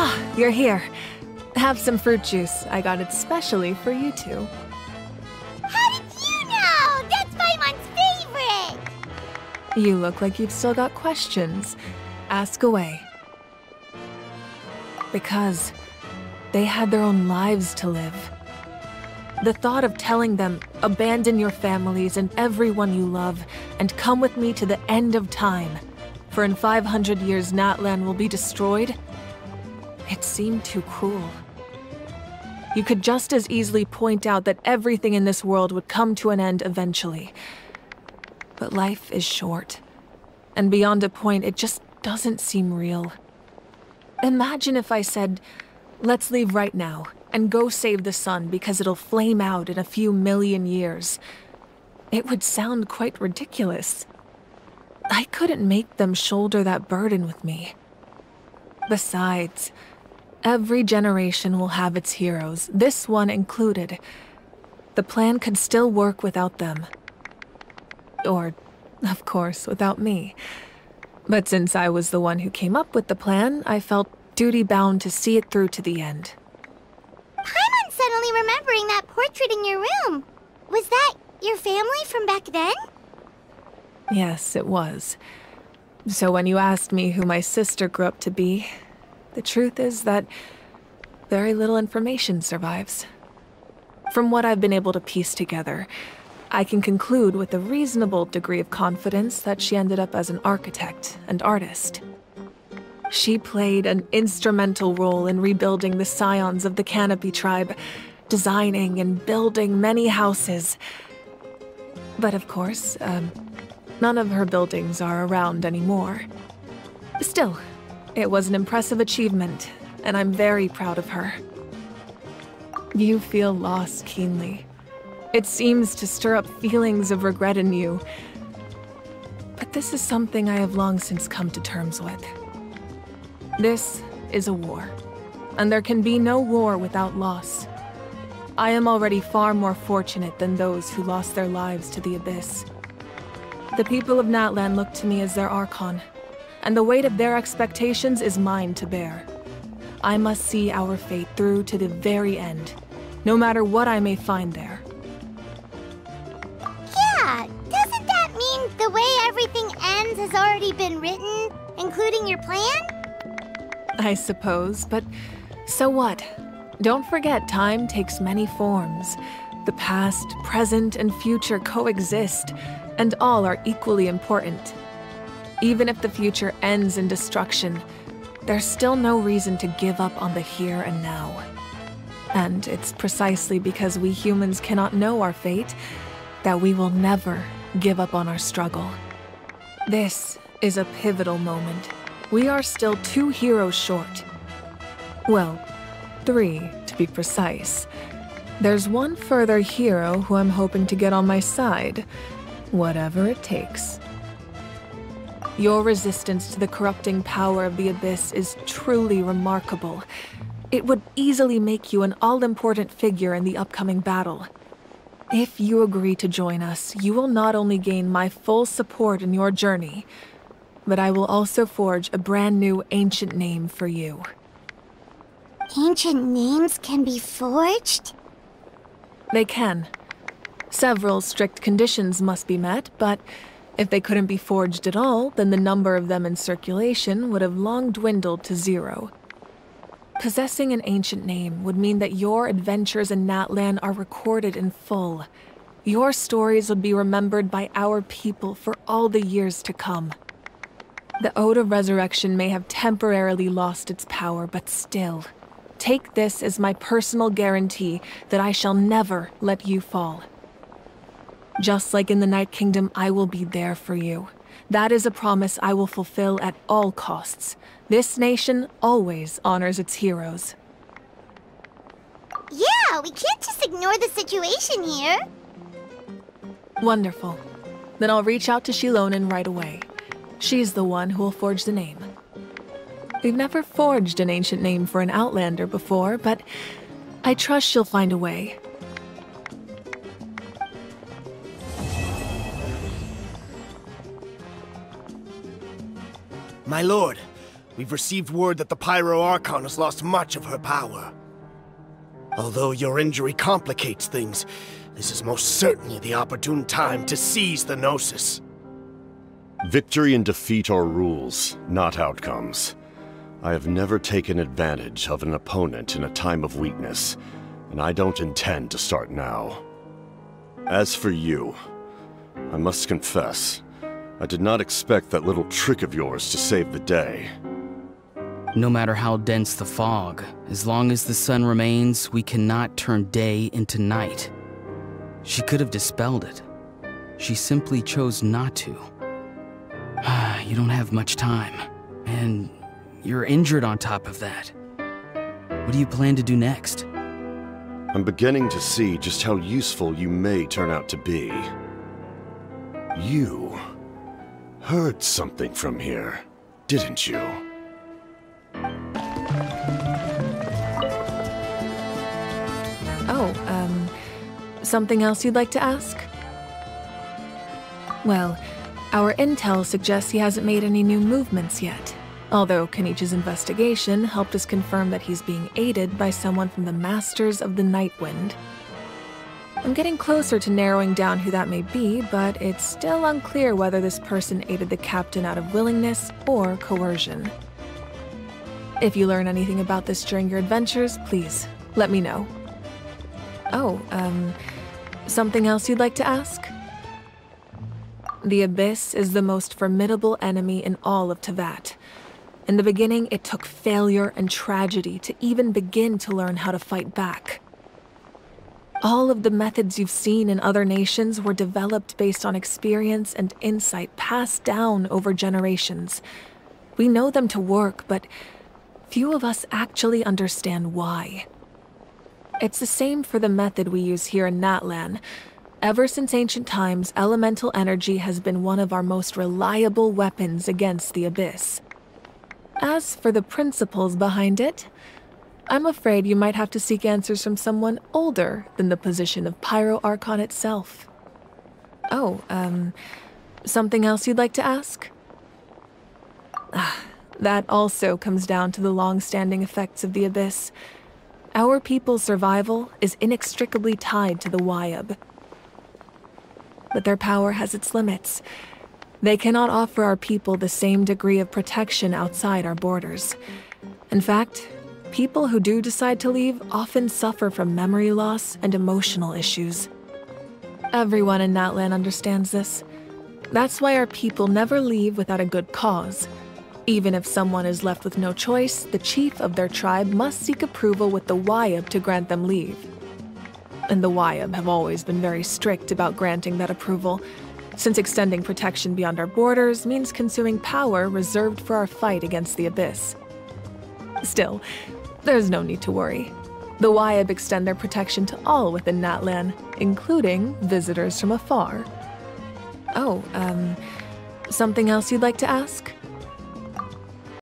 Ah, you're here. Have some fruit juice. I got it specially for you two. How did you know? That's Paimon's favorite! You look like you've still got questions. Ask away. Because they had their own lives to live. The thought of telling them, abandon your families and everyone you love, and come with me to the end of time, for in 500 years Natlan will be destroyed, it seemed too cruel. You could just as easily point out that everything in this world would come to an end eventually. But life is short, and beyond a point, it just doesn't seem real. Imagine if I said, let's leave right now, and go save the sun because it'll flame out in a few million years. It would sound quite ridiculous. I couldn't make them shoulder that burden with me. Besides, every generation will have its heroes, this one included. The plan could still work without them. Or, of course, without me. But since I was the one who came up with the plan, I felt duty-bound to see it through to the end. Paimon's suddenly remembering that portrait in your room. Was that your family from back then? Yes, it was. So when you asked me who my sister grew up to be, the truth is that very little information survives. From what I've been able to piece together, I can conclude with a reasonable degree of confidence that she ended up as an architect and artist. She played an instrumental role in rebuilding the scions of the Canopy tribe, designing and building many houses. But of course, none of her buildings are around anymore. Still, it was an impressive achievement, and I'm very proud of her. You feel loss keenly. It seems to stir up feelings of regret in you. But this is something I have long since come to terms with. This is a war, and there can be no war without loss. I am already far more fortunate than those who lost their lives to the Abyss. The people of Natlan look to me as their Archon, and the weight of their expectations is mine to bear. I must see our fate through to the very end, no matter what I may find there. Yeah, doesn't that mean the way everything ends has already been written, including your plan? I suppose, but so what? Don't forget, time takes many forms. The past, present, and future coexist, and all are equally important. Even if the future ends in destruction, there's still no reason to give up on the here and now. And it's precisely because we humans cannot know our fate that we will never give up on our struggle. This is a pivotal moment. We are still 2 heroes short. Well, 3 to be precise. There's one further hero who I'm hoping to get on my side, whatever it takes. Your resistance to the corrupting power of the Abyss is truly remarkable. It would easily make you an all-important figure in the upcoming battle. If you agree to join us, you will not only gain my full support in your journey, but I will also forge a brand new ancient name for you. Ancient names can be forged? They can. Several strict conditions must be met, but if they couldn't be forged at all, then the number of them in circulation would have long dwindled to 0. Possessing an ancient name would mean that your adventures in Natlan are recorded in full. Your stories would be remembered by our people for all the years to come. The Ode of Resurrection may have temporarily lost its power, but still, take this as my personal guarantee that I shall never let you fall. Just like in the Night Kingdom, I will be there for you. That is a promise I will fulfill at all costs. This nation always honors its heroes. Yeah, we can't just ignore the situation here. Wonderful. Then I'll reach out to Shilonen right away. She's the one who will forge the name. We've never forged an ancient name for an Outlander before, but I trust she'll find a way. My lord, we've received word that the Pyro Archon has lost much of her power. Although your injury complicates things, this is most certainly the opportune time to seize the Gnosis. Victory and defeat are rules, not outcomes. I have never taken advantage of an opponent in a time of weakness, and I don't intend to start now. As for you, I must confess, I did not expect that little trick of yours to save the day. No matter how dense the fog, as long as the sun remains, we cannot turn day into night. She could have dispelled it. She simply chose not to. You don't have much time, and you're injured on top of that. What do you plan to do next? I'm beginning to see just how useful you may turn out to be. You heard something from here, didn't you? Oh, something else you'd like to ask? Well, our intel suggests he hasn't made any new movements yet, although Kenichi's investigation helped us confirm that he's being aided by someone from the Masters of the Nightwind. I'm getting closer to narrowing down who that may be, but it's still unclear whether this person aided the captain out of willingness or coercion. If you learn anything about this during your adventures, please let me know. Oh, something else you'd like to ask? The Abyss is the most formidable enemy in all of Teyvat. In the beginning, it took failure and tragedy to even begin to learn how to fight back. All of the methods you've seen in other nations were developed based on experience and insight passed down over generations. We know them to work, but few of us actually understand why. It's the same for the method we use here in Natlan. Ever since ancient times, elemental energy has been one of our most reliable weapons against the Abyss. As for the principles behind it, I'm afraid you might have to seek answers from someone older than the position of Pyro Archon itself. Oh, something else you'd like to ask? That also comes down to the long-standing effects of the Abyss. Our people's survival is inextricably tied to the Wyab. But their power has its limits. They cannot offer our people the same degree of protection outside our borders. In fact, people who do decide to leave often suffer from memory loss and emotional issues. Everyone in Natlan understands this. That's why our people never leave without a good cause. Even if someone is left with no choice, the chief of their tribe must seek approval with the Wyab to grant them leave. And the Wyab have always been very strict about granting that approval, since extending protection beyond our borders means consuming power reserved for our fight against the Abyss. Still, there's no need to worry. The Wyab extend their protection to all within Natlan, including visitors from afar. Oh, something else you'd like to ask?